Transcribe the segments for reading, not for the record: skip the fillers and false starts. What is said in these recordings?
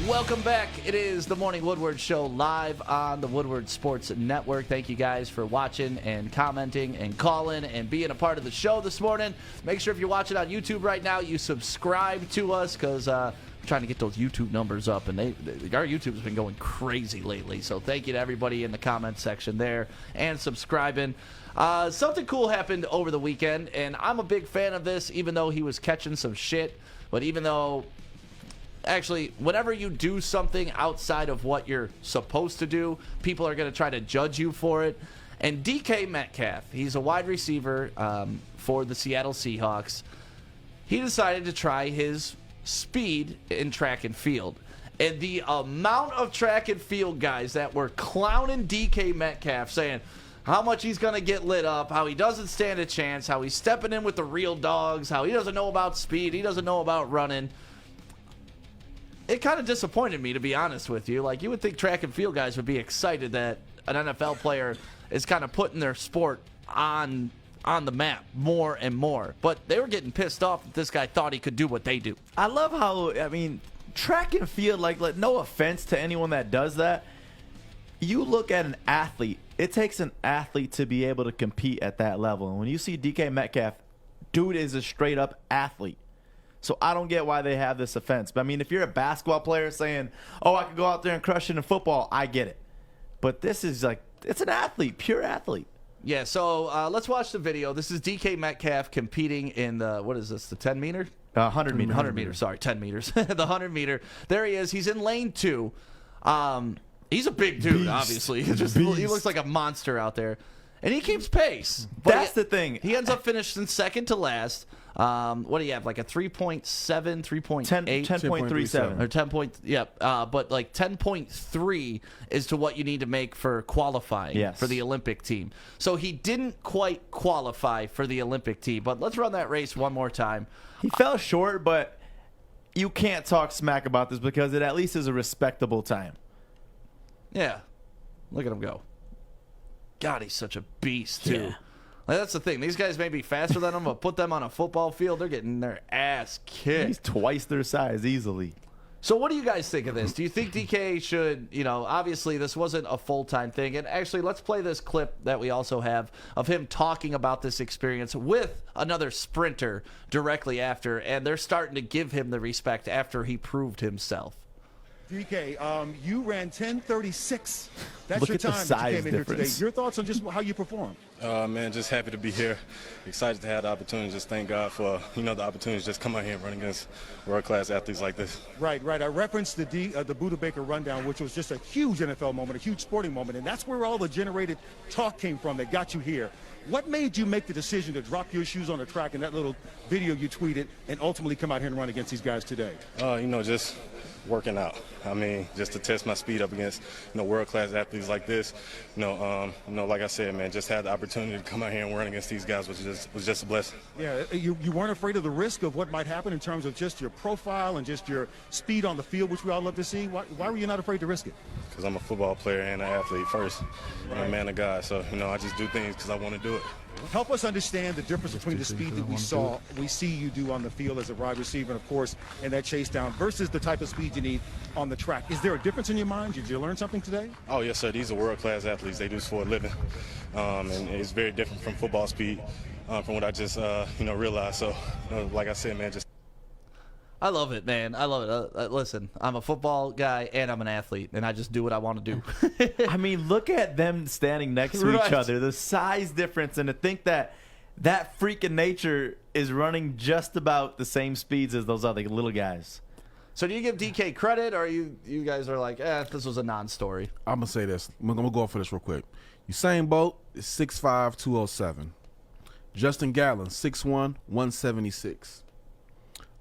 Welcome back. It is the Morning Woodward Show live on the Woodward Sports Network. Thank you guys for watching and commenting and calling and being a part of the show this morning. Make sure if you're watching on YouTube right now, you subscribe to us because we're trying to get those YouTube numbers up, and our YouTube's been going crazy lately. So thank you to everybody in the comment section there and subscribing. Something cool happened over the weekend, and I'm a big fan of this, even though he was catching some shit. But even though... Actually, whenever you do something outside of what you're supposed to do, people are going to try to judge you for it. And DK Metcalf, he's a wide receiver for the Seattle Seahawks. He decided to try his speed in track and field. And the amount of track and field guys that were clowning DK Metcalf, saying how much he's going to get lit up, how he doesn't stand a chance, how he's stepping in with the real dogs, how he doesn't know about speed, he doesn't know about running. It kind of disappointed me, to be honest with you. Like, you would think track and field guys would be excited that an NFL player is kind of putting their sport on the map more and more. But they were getting pissed off that this guy thought he could do what they do. I love how, track and field, like no offense to anyone that does that. You look at an athlete. It takes an athlete to be able to compete at that level. And when you see DK Metcalf, dude is a straight-up athlete. So I don't get why they have this offense. But, if you're a basketball player saying, oh, I could go out there and crush it in football, I get it. But this is it's an athlete, pure athlete. Yeah, so let's watch the video. This is DK Metcalf competing in the, what is this, the 10-meter? 100 meter. 100 meters, sorry, 10 meters. The 100-meter. There he is. He's in lane 2. He's a big dude, obviously. He looks like a monster out there. And he keeps pace. That's the thing. He ends up finishing second to last. What do you have? Like a 3.7, 3.8? 10.37. Or 10 point, yep. But like 10.3 is to what you need to make for qualifying for the Olympic team. So he didn't quite qualify for the Olympic team. But let's run that race one more time. He fell short, but you can't talk smack about this because it at least is a respectable time. Yeah. Look at him go. God, he's such a beast, too. Yeah. Like, that's the thing. These guys may be faster than him, but put them on a football field, they're getting their ass kicked. He's twice their size easily. So what do you guys think of this? Do you think DK should, obviously this wasn't a full-time thing. And actually, let's play this clip that we also have of him talking about this experience with another sprinter directly after. And they're starting to give him the respect after he proved himself. DK, you ran 10:36. That's Look your at the time size that you came in here difference. today. Your thoughts on just how you performed? Man, just happy to be here. Excited to have the opportunity. Just thank God for, the opportunity to just come out here and run against world-class athletes like this. Right. I referenced the Buda Baker rundown, which was just a huge NFL moment, a huge sporting moment, and that's where all the generated talk came from that got you here. What made you make the decision to drop your shoes on the track in that little video you tweeted and ultimately come out here and run against these guys today? Just working out. Just to test my speed up against, world-class athletes like this. Like I said, man, just had the opportunity to come out here and run against these guys, which was just a blessing. Yeah, you weren't afraid of the risk of what might happen in terms of just your profile and just your speed on the field, which we all love to see. Why were you not afraid to risk it? Because I'm a football player and an athlete first. Right. I'm a man of God, so, I just do things because I want to do it. Help us understand the difference between the speed that we see you do on the field as a wide receiver, and of course, in that chase down, versus the type of speed you need on the track. Is there a difference in your mind? Did you learn something today? Oh, yes, sir. These are world-class athletes. They do this for a living. And it's very different from football speed, from what I just, realized. So, like I said, man, just. I love it, man. I love it. Listen, I'm a football guy and I'm an athlete, and I just do what I want to do. Look at them standing next to each other. The size difference, and to think that freak of nature is running just about the same speeds as those other little guys. So do you give DK credit, or you guys are like, this was a non-story? I'm going to say this. I'm going to go off for this real quick. Usain Bolt is 6'5", 207. Justin Gatlin, 6'1", 176.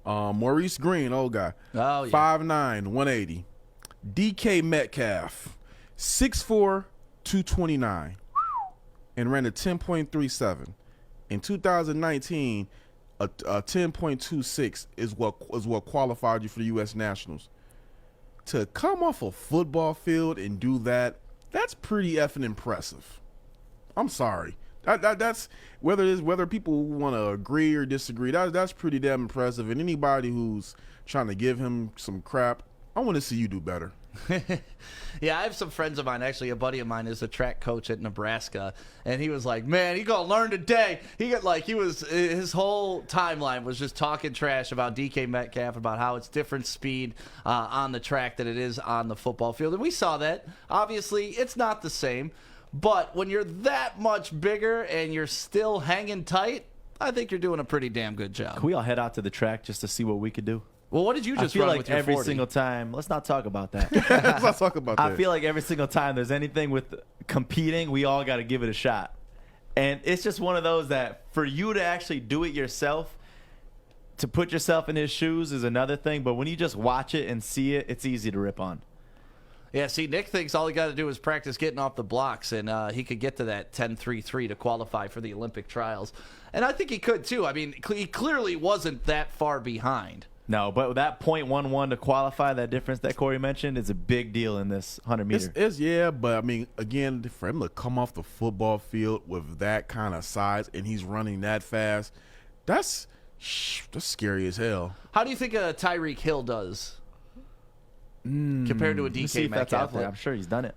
Maurice Green, old guy, 5'9", 180. DK Metcalf, 6'4", 229, and ran a 10.37. In 2019, a 10.26 is what qualified you for the U.S. Nationals. To come off a football field and do that, that's pretty effing impressive. I'm sorry. That's whether people want to agree or disagree. That's pretty damn impressive. And anybody who's trying to give him some crap, I want to see you do better. Yeah, I have some friends of mine. Actually, a buddy of mine is a track coach at Nebraska, and he was like, "Man, he gonna learn today." His whole timeline was just talking trash about DK Metcalf, about how it's different speed on the track than it is on the football field, and we saw that. Obviously, it's not the same, but when you're that much bigger and you're still hanging tight, I think you're doing a pretty damn good job. Can we all head out to the track just to see what we could do? Well, what did you just I feel run like with your every 40? single time. Let's not talk about that. Let's talk about that. I feel like every single time there's anything with competing, we all got to give it a shot. And it's just one of those that for you to actually do it yourself, to put yourself in his shoes is another thing. But when you just watch it and see it, it's easy to rip on. Yeah, see, Nick thinks all he got to do is practice getting off the blocks, and he could get to that 10.33 to qualify for the Olympic trials. And I think he could, too. I mean, he clearly wasn't that far behind. No, but that .11 to qualify, that difference that Corey mentioned, is a big deal in this 100 meter. Yeah, but I mean, again, for him to come off the football field with that kind of size and he's running that fast, that's scary as hell. How do you think Tyreek Hill does compared to a Let's see DK if that's out Metcalf? there. I'm sure he's done it.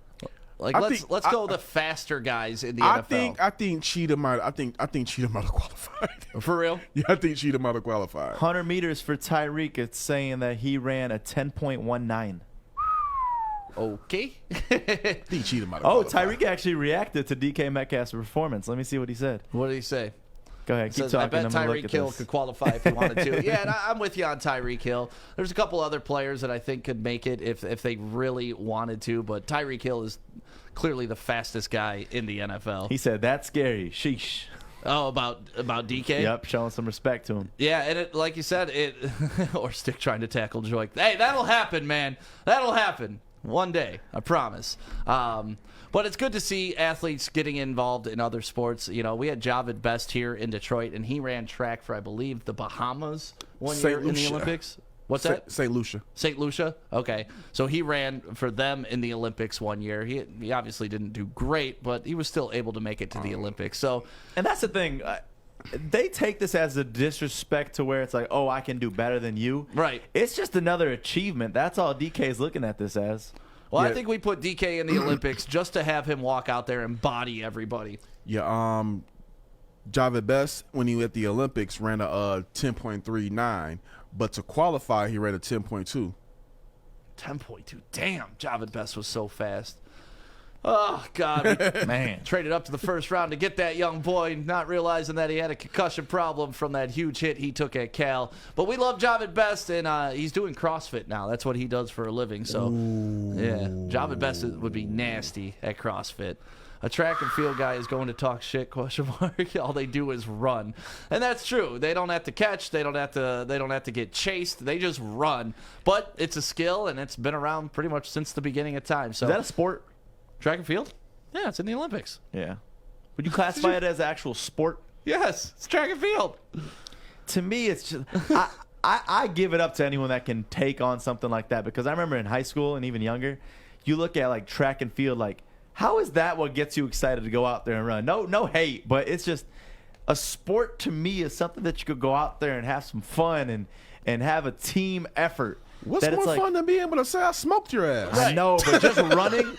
Like, let's go the faster guys in the NFL. I think Cheetah might. I think Cheetah might have qualified. For real? Yeah, I think Cheetah might have qualified. 100 meters for Tyreek, it's saying that he ran a 10.19. Okay. I think Cheetah might have Oh, qualified. Tyreek actually reacted to DK Metcalf's performance. Let me see what he said. What did he say? Go ahead, keep Says, talking. I bet I'm gonna look Tyreek at Hill this. could qualify if he wanted to. Yeah, and I'm with you on Tyreek Hill. There's a couple other players that I think could make it if they really wanted to, but Tyreek Hill is clearly the fastest guy in the NFL. He said, that's scary. Sheesh. Oh, about DK? Yep, showing some respect to him. Yeah, and it, like you said, or Stick trying to tackle Joy. Hey, that'll happen, man. That'll happen one day, I promise. But it's good to see athletes getting involved in other sports. You know, we had Javid Best here in Detroit, and he ran track for, I believe, the Bahamas one year in the Olympics. What's that? St. Lucia. St. Lucia? Okay. So he ran for them in the Olympics one year. He obviously didn't do great, but he was still able to make it to the Olympics. So, And that's the thing. They take this as a disrespect to where it's like, oh, I can do better than you. Right. It's just another achievement. That's all DK's looking at this as. well, Yeah. I think we put DK in the Olympics just to have him walk out there and body everybody. Yeah. Javid Best, when he was at the Olympics, ran a 10.39, but to qualify, he ran a 10.2. 10.2. Damn, Javid Best was so fast. Oh, God. Man. Traded up to the first round to get that young boy, not realizing that he had a concussion problem from that huge hit he took at Cal. But we love Javid Best, and he's doing CrossFit now. That's what he does for a living. So, yeah, Javid Best would be nasty at CrossFit. A track and field guy is going to talk shit, ? All they do is run. And that's true. They don't have to catch. They don't have to get chased. They just run. But it's a skill, and it's been around pretty much since the beginning of time. So Is that a sport? track and field? Yeah, it's in the Olympics. Yeah. Would you classify it as actual sport? Yes, it's track and field. To me, it's just I give it up to anyone that can take on something like that, because I remember in high school and even younger, you look at like track and field, like how is that what gets you excited to go out there and run? No hate, but it's just a sport to me is something that you could go out there and have some fun and have a team effort. What's that more it's like, fun than being able to say I smoked your ass? I know, but just running.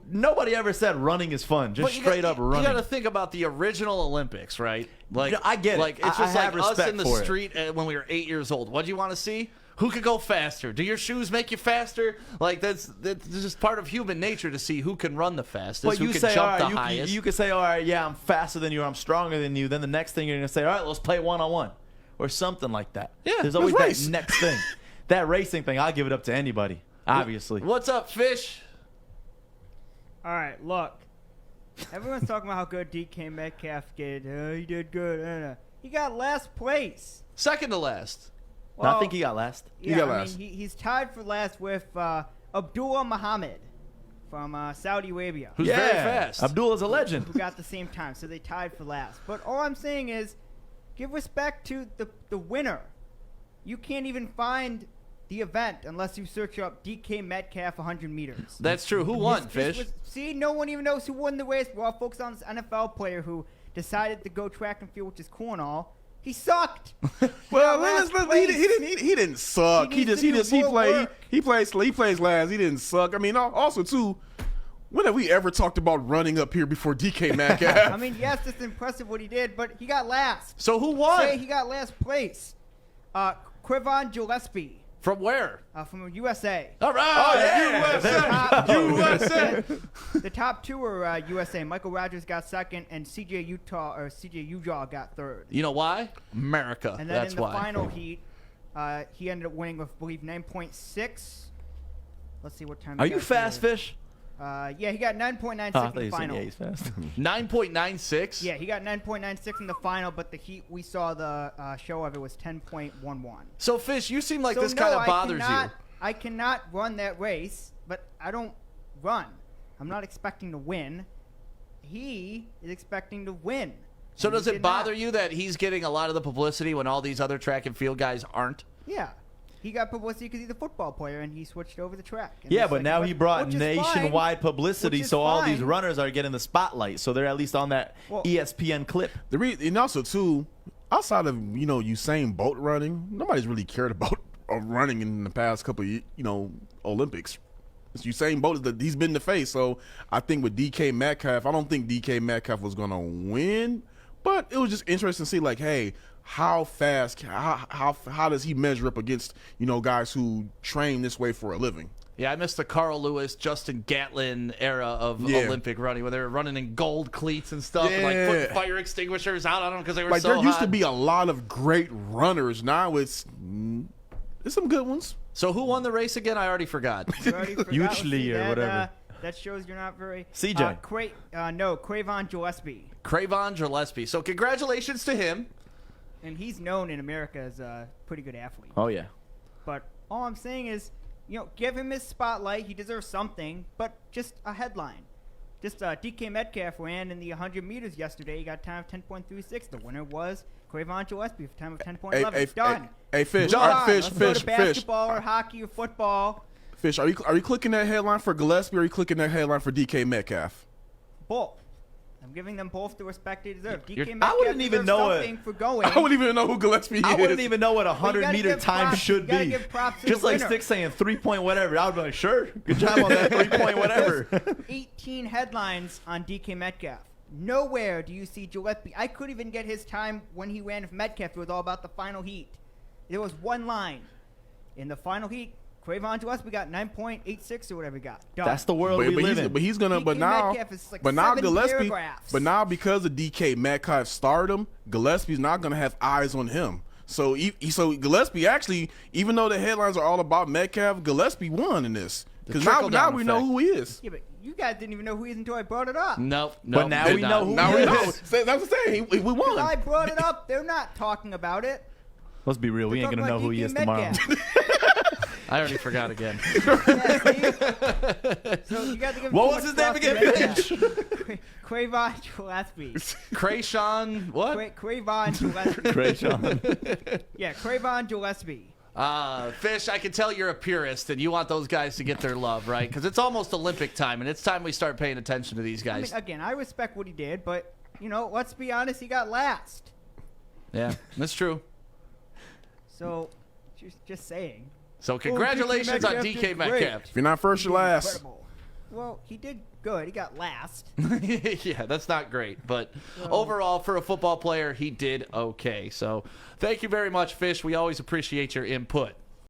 Nobody ever said running is fun. Just straight up running. You got to think about the original Olympics, right? Like, Yeah, I get it. Like it's I just like have us respect in the for it. street when we were 8 years old. What do you want to see? Who could go faster? Do your shoes make you faster? Like that's just part of human nature to see who can run the fastest, But who you can say, all jump right, the highest. you could say, all right, yeah, I'm faster than you, or I'm stronger than you. Then the next thing you're going to say, all right, let's play one-on-one or something like that. Yeah, There's let's always race. that next thing. That racing thing, I'll give it up to anybody, obviously. What's up, Fish? All right, look. Everyone's talking about how good DK Metcalf did. Oh, he did good. He got last place. Second to last. I think he got last. Yeah, got I last. mean, he's tied for last with Abdullah Muhammad from Saudi Arabia, Who's very fast. Abdul is a legend. who got the same time. So they tied for last. But all I'm saying is, give respect to the winner. You can't even find the event unless you search up DK Metcalf 100 meters. That's true. Who won, This Fish? see, no one even knows who won the race. We're all focused on this NFL player who decided to go track and field, which is cool and all. He sucked. Well, last he didn't suck. He plays last. He didn't suck. I mean, also too, when have we ever talked about running up here before DK Metcalf? I mean, yes, it's impressive what he did, but he got last. So who won? Say he got last place. Quivon Gillespie. From where? From USA. All right. USA. The top two were USA. Michael Rogers got second, and CJ Ujah got third. You know why? America. And then That's in the why. final heat, he ended up winning with, I believe, 9.6. Let's see what time. Are he you got fast, here. Fish? Yeah, he got 9.96 I in thought the you said, final. yeah, he's fast. 9.96. Yeah, he got 9.96 in the final, but the heat we saw the show of it was 10.11. So Fish, you seem like So this no, kind of bothers you. I cannot run that race, but I don't run. I'm not expecting to win. He is expecting to win. So And he does it did bother not. you that he's getting a lot of the publicity when all these other track and field guys aren't? Yeah. He got publicity because he's a football player, and he switched over the track. And Yeah, it's but like, now he brought which is nationwide fine, publicity, which is so all these fine. runners are getting the spotlight. So they're at least on that Well- ESPN clip. And also too, outside of Usain Bolt running, nobody's really cared about running in the past couple of Olympics. Usain Bolt he's been the face. So I think with DK Metcalf, I don't think DK Metcalf was gonna win, but it was just interesting to see like, hey, how fast, how does he measure up against guys who train this way for a living? Yeah, I missed the Carl Lewis, Justin Gatlin era of Olympic running, where they were running in gold cleats and stuff, and like putting fire extinguishers out on them because they were Like so there used hot. to be a lot of great runners. Now it's some good ones. So who won the race again? I already forgot. You already forgot. Usually See, or that, whatever. That shows you're not very. CJ. Quavon Gillespie. Cravon Gillespie. So congratulations to him. And he's known in America as a pretty good athlete. Oh, yeah. But all I'm saying is, give him his spotlight. He deserves something, but just a headline. Just DK Metcalf ran in the 100 meters yesterday. He got a time of 10.36. The winner was Quavon Gillespie with a time of 10.11. Done. Hey, Fish. Done. All right, Let's go to Fish. basketball or hockey or football. Fish, are you clicking that headline for Gillespie or are you clicking that headline for DK Metcalf? Both. I'm giving them both the respect they deserve. DK I Metcalf wouldn't even deserves know it. something for going. I wouldn't even know who Gillespie is. I wouldn't even know what a Well, you gotta 100-meter give time props- should you gotta be. give props to Just the like winner. Stick saying 3-point whatever. I would be like, sure. Good job on that 3-point whatever. 18 headlines on DK Metcalf. Nowhere do you see Gillespie. I couldn't even get his time when he ran with Metcalf. It was all about the final heat. There was one line. In the final heat, Quavon Gillespie got 9.86 or whatever he got. Done. That's the world we live in. But he's gonna. DK But now, Metcalf is like but now 7 Gillespie. paragraphs. But now because of DK Metcalf's stardom, Gillespie's not gonna have eyes on him. So so Gillespie actually, even though the headlines are all about Metcalf, Gillespie won in this because now trickle-down we know effect. who he is. Yeah, but you guys didn't even know who he is until I brought it up. Nope. But now did we not. know who Now we Yes. know. That's what I'm saying. We won. I brought it up. They're not talking about it. Let's be real. We They're ain't going to know talking who he about is DK tomorrow. Metcalf. I already forgot again. Yeah, see? So you got to give him What too was much his name props to again, Metcalf. Quavon Gillespie. Krayshawn, what? Quavon Gillespie. Great, Sean. Yeah, Quavon Gillespie. Fish, I can tell you're a purist and you want those guys to get their love, right? Because it's almost Olympic time and it's time we start paying attention to these I guys. mean, again, I respect what he did, but, let's be honest, he got last. Yeah, that's true. So, just saying. So congratulations on DK did Metcalf. If you're not first, you're last. Incredible. Well, he did good. He got last. Yeah, that's not great. But overall, for a football player, he did okay. So thank you very much, Fish. We always appreciate your input.